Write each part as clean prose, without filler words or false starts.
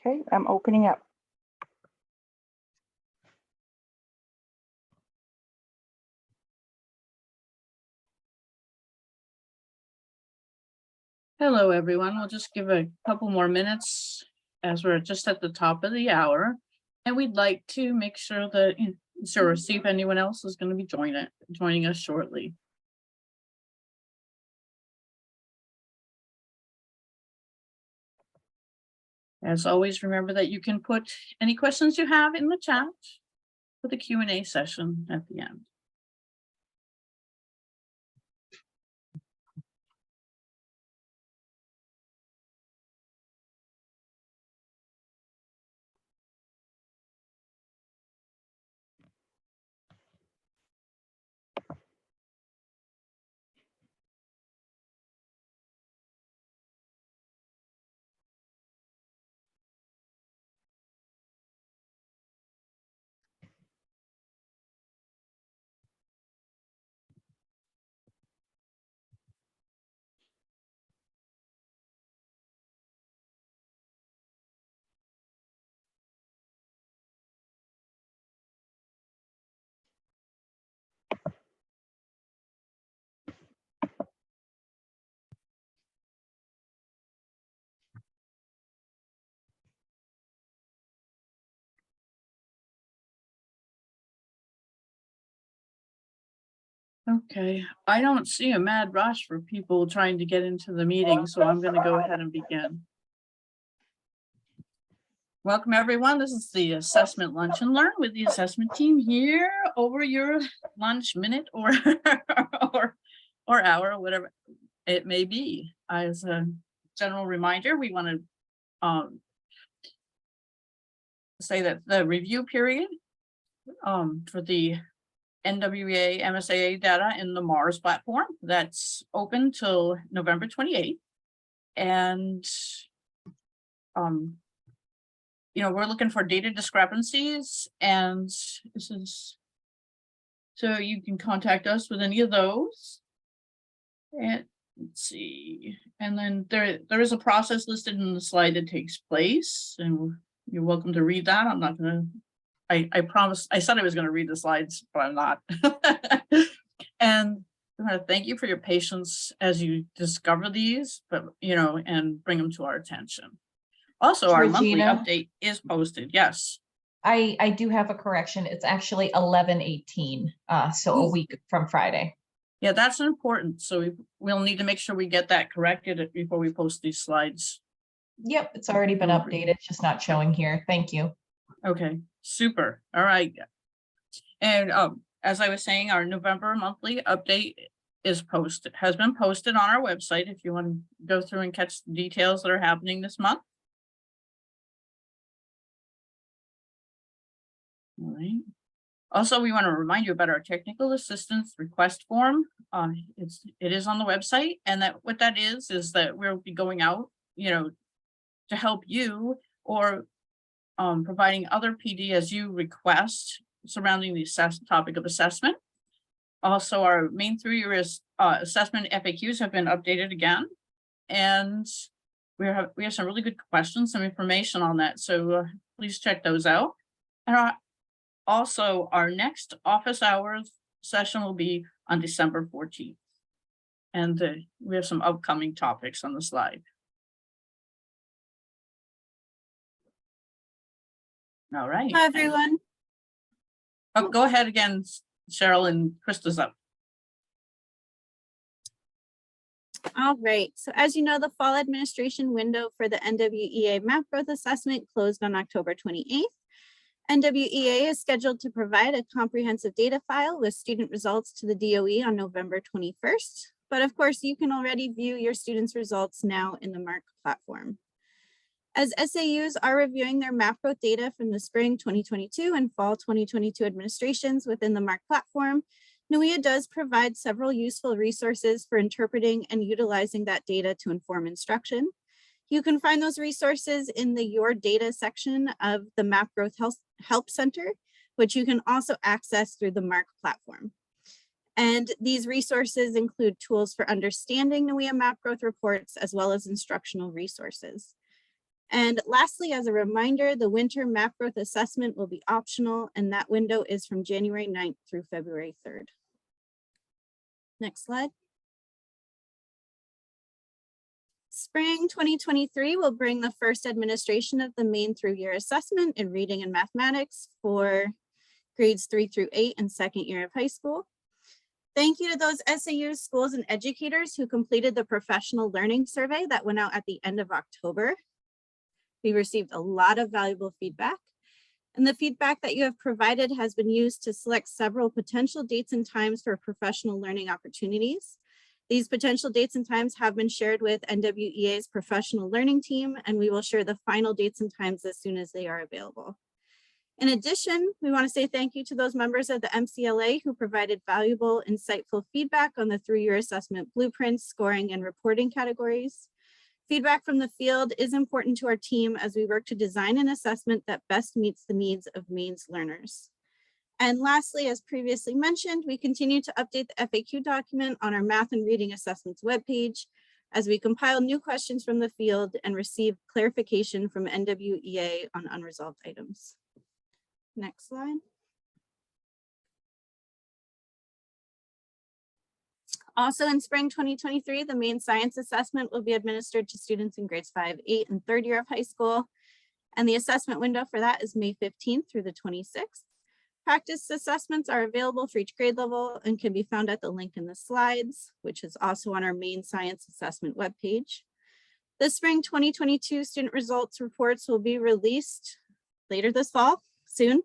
Okay, I'm opening up. Hello, everyone. We'll just give a couple more minutes as we're just at the top of the hour. And we'd like to make sure that, see if anyone else is going to be joining us shortly. As always, remember that you can put any questions you have in the chat for the Q&A session at the end. Okay, I don't see a mad rush for people trying to get into the meeting, so I'm going to go ahead and begin. Welcome, everyone. This is the Assessment Lunch and Learn with the assessment team here over your lunch minute or hour, whatever it may be. As a general reminder, we want to say that the review period for the NWEA MSAA data in the MARS platform, that's open till November 28th. And we're looking for data discrepancies, and this is so you can contact us with any of those. And let's see, and then there is a process listed in the slide that takes place, and you're welcome to read that. I'm not gonna, I promise, I said I was gonna read the slides, but I'm not. And I want to thank you for your patience as you discover these, but and bring them to our attention. Also, our monthly update is posted. Yes. I do have a correction. It's actually 11/18, so a week from Friday. Yeah, that's important. So we'll need to make sure we get that corrected before we post these slides. Yep, it's already been updated. It's just not showing here. Thank you. Okay, super. All right. And as I was saying, our November monthly update has been posted on our website if you want to go through and catch the details that are happening this month. All right. Also, we want to remind you about our technical assistance request form. It is on the website, and that what that is that we'll be going out, to help you or providing other PD as you request surrounding the topic of assessment. Also, our main 3-year assessment FAQs have been updated again, and we have some really good questions, some information on that. So please check those out. And also, our next office hours session will be on December 14th. And we have some upcoming topics on the slide. All right. Hi, everyone. Oh, go ahead again, Cheryl, and Krista's up. All right. So as you know, the fall administration window for the NWEA Map Growth Assessment closed on October 28th. NWEA is scheduled to provide a comprehensive data file with student results to the DOE on November 21st. But of course, you can already view your students' results now in the MARC platform. As SAUs are reviewing their map growth data from the spring 2022 and fall 2022 administrations within the MARC platform, NWEA does provide several useful resources for interpreting and utilizing that data to inform instruction. You can find those resources in the Your Data section of the Map Growth Help Center, which you can also access through the MARC platform. And these resources include tools for understanding NWEA map growth reports, as well as instructional resources. And lastly, as a reminder, the winter map growth assessment will be optional, and that window is from January 9th through February 3rd. Next slide. Spring 2023 will bring the first administration of the Maine through year assessment in reading and mathematics for grades 3 through 8 and second year of high school. Thank you to those SAUs, schools, and educators who completed the professional learning survey that went out at the end of October. We received a lot of valuable feedback, and the feedback that you have provided has been used to select several potential dates and times for professional learning opportunities. These potential dates and times have been shared with NWEA's professional learning team, and we will share the final dates and times as soon as they are available. In addition, we want to say thank you to those members of the MCLA who provided valuable, insightful feedback on the through-year assessment blueprints, scoring, and reporting categories. Feedback from the field is important to our team as we work to design an assessment that best meets the needs of Maine's learners. And lastly, as previously mentioned, we continue to update the FAQ document on our math and reading assessments webpage as we compile new questions from the field and receive clarification from NWEA on unresolved items. Next slide. Also in spring 2023, the Maine Science Assessment will be administered to students in grades 5, 8, and third year of high school. And the assessment window for that is May 15th through the 26th. Practice assessments are available for each grade level and can be found at the link in the slides, which is also on our Maine Science Assessment webpage. The spring 2022 student results reports will be released later this fall, soon,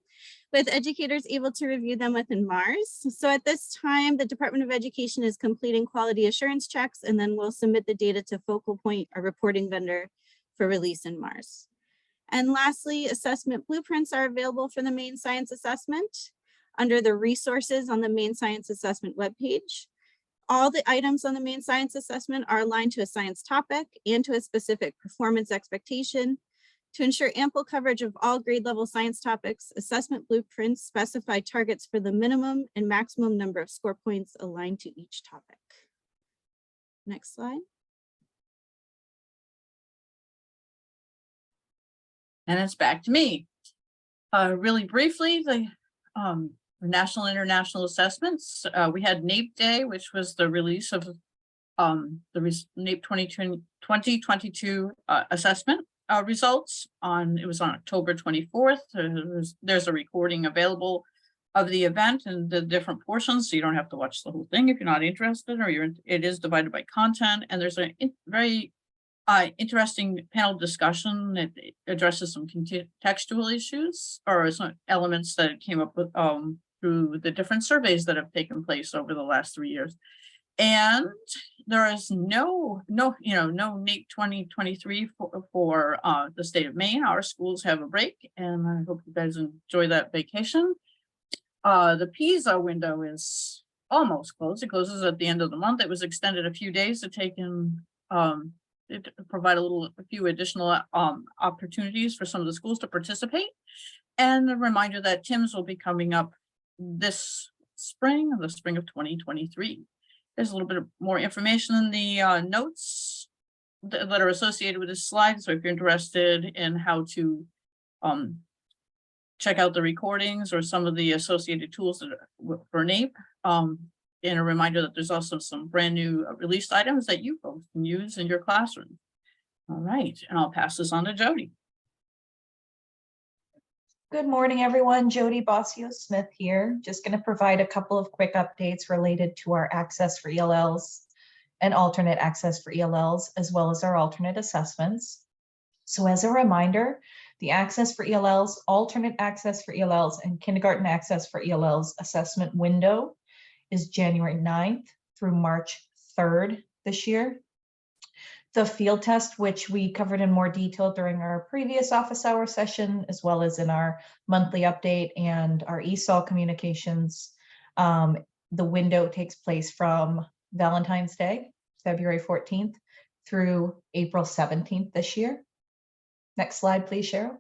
with educators able to review them within Mars. So at this time, the Department of Education is completing quality assurance checks, and then we'll submit the data to Focal Point, our reporting vendor, for release in Mars. And lastly, assessment blueprints are available for the Maine Science Assessment under the resources on the Maine Science Assessment webpage. All the items on the Maine Science Assessment are aligned to a science topic and to a specific performance expectation. To ensure ample coverage of all grade level science topics, assessment blueprints specify targets for the minimum and maximum number of score points aligned to each topic. Next slide. And it's back to me. Really briefly, the national and international assessments. We had NAEP Day, which was the release of the NAEP 2022 assessment results it was on October 24th. There's a recording available of the event and the different portions, so you don't have to watch the whole thing if you're not interested, or it is divided by content, and there's a very interesting panel discussion that addresses some contextual issues or some elements that came up with through the different surveys that have taken place over the last 3 years. And there is no NAEP 2023 for the state of Maine. Our schools have a break, and I hope you guys enjoy that vacation. The PISA window is almost closed. It closes at the end of the month. It was extended a few days to take in provide a few additional opportunities for some of the schools to participate. And a reminder that TIMS will be coming up this spring, the spring of 2023. There's a little bit more information in the notes that are associated with this slide. So if you're interested in how to check out the recordings or some of the associated tools that are for NAEP, and a reminder that there's also some brand new released items that you folks can use in your classroom. All right, and I'll pass this on to Jody. Good morning, everyone. Jody Bossio-Smith here. Just going to provide a couple of quick updates related to our access for ELLs and alternate access for ELLs, as well as our alternate assessments. So as a reminder, the access for ELLs, alternate access for ELLs, and kindergarten access for ELLs assessment window is January 9th through March 3rd this year. The field test, which we covered in more detail during our previous office hour session, as well as in our monthly update and our ESOL communications, the window takes place from Valentine's Day, February 14th, through April 17th this year. Next slide, please, Cheryl.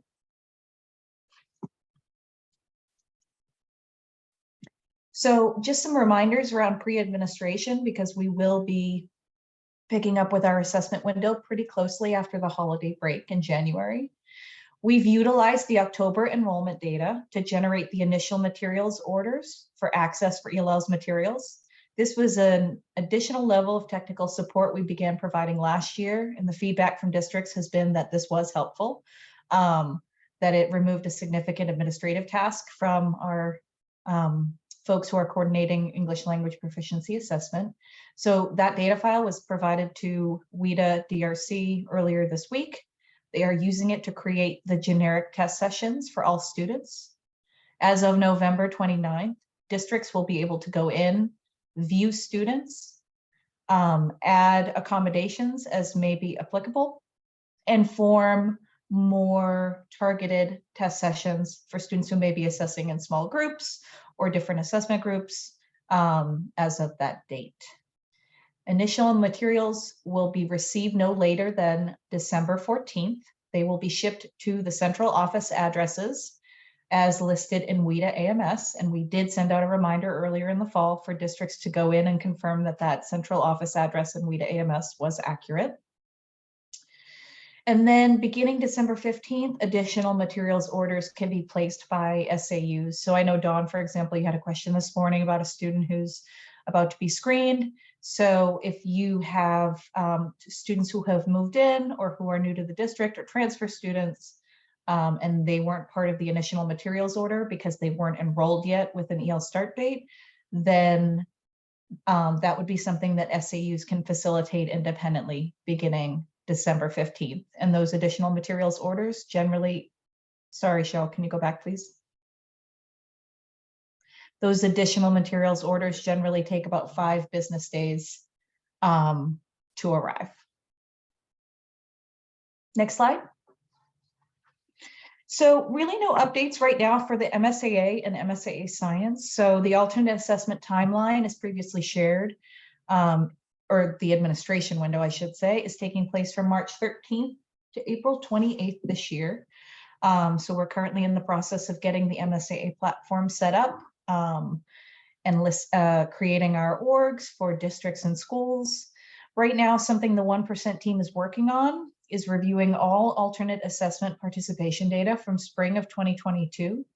So just some reminders around pre-administration, because we will be picking up with our assessment window pretty closely after the holiday break in January. We've utilized the October enrollment data to generate the initial materials orders for access for ELL's materials. This was an additional level of technical support we began providing last year, and the feedback from districts has been that this was helpful, that it removed a significant administrative task from our folks who are coordinating English language proficiency assessment. So that data file was provided to WIDA DRC earlier this week. They are using it to create the generic test sessions for all students. As of November 29th, districts will be able to go in, view students, add accommodations as may be applicable, and form more targeted test sessions for students who may be assessing in small groups or different assessment groups as of that date. Initial materials will be received no later than December 14th. They will be shipped to the central office addresses as listed in WIDA AMS. And we did send out a reminder earlier in the fall for districts to go in and confirm that that central office address in WIDA AMS was accurate. And then beginning December 15th, additional materials orders can be placed by SAUs. So I know, Dawn, for example, you had a question this morning about a student who's about to be screened. So if you have students who have moved in or who are new to the district or transfer students, and they weren't part of the initial materials order because they weren't enrolled yet with an EL start date, then that would be something that SAUs can facilitate independently beginning December 15th. And those additional materials orders generally, sorry, Cheryl, can you go back, please? Those additional materials orders generally take about 5 business days to arrive. Next slide. So really no updates right now for the MSAA and MSAA Science. So the alternate assessment timeline as previously shared, or the administration window, I should say, is taking place from March 13th to April 28th this year. So we're currently in the process of getting the MSAA platform set up and creating our orgs for districts and schools. Right now, something the 1% team is working on is reviewing all alternate assessment participation data from spring of 2022.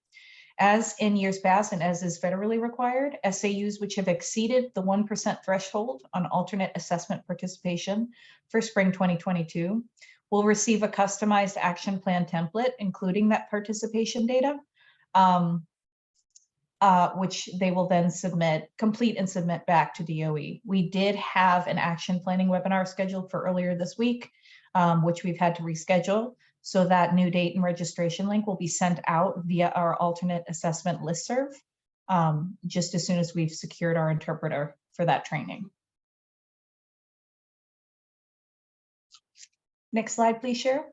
As in years past and as is federally required, SAUs which have exceeded the 1% threshold on alternate assessment participation for spring 2022 will receive a customized action plan template, including that participation data, which they will then complete and submit back to DOE. We did have an action planning webinar scheduled for earlier this week, which we've had to reschedule. So that new date and registration link will be sent out via our alternate assessment listserv, just as soon as we've secured our interpreter for that training. Next slide, please, Cheryl.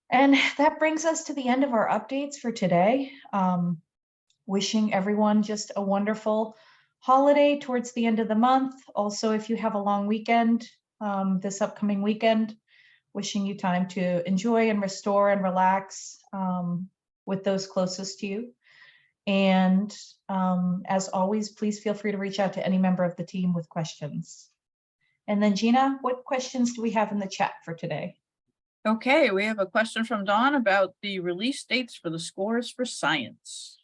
And that brings us to the end of our updates for today. Wishing everyone just a wonderful holiday towards the end of the month. Also, if you have a long weekend, this upcoming weekend, wishing you time to enjoy and restore and relax with those closest to you. And as always, please feel free to reach out to any member of the team with questions. And then Gina, what questions do we have in the chat for today? Okay, we have a question from Dawn about the release dates for the scores for science.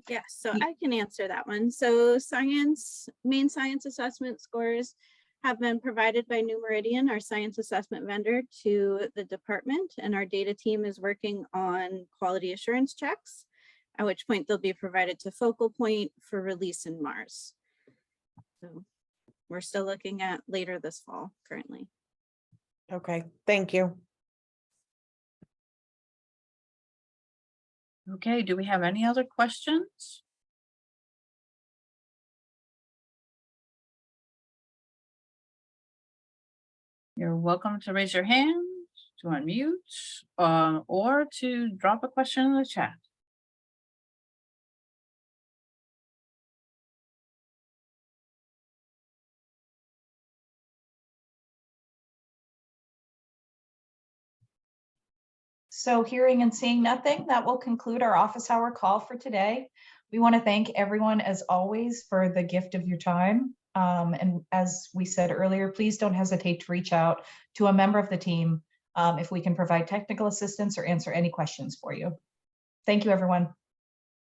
Yeah, so I can answer that one. So main science assessment scores have been provided by New Meridian, our science assessment vendor, to the department, and our data team is working on quality assurance checks, at which point they'll be provided to Focal Point for release in Mars. So we're still looking at later this fall currently. Okay, thank you. Okay, do we have any other questions? You're welcome to raise your hand, to unmute, or to drop a question in the chat. So hearing and seeing nothing, that will conclude our office hour call for today. We want to thank everyone, as always, for the gift of your time. And as we said earlier, please don't hesitate to reach out to a member of the team if we can provide technical assistance or answer any questions for you. Thank you, everyone.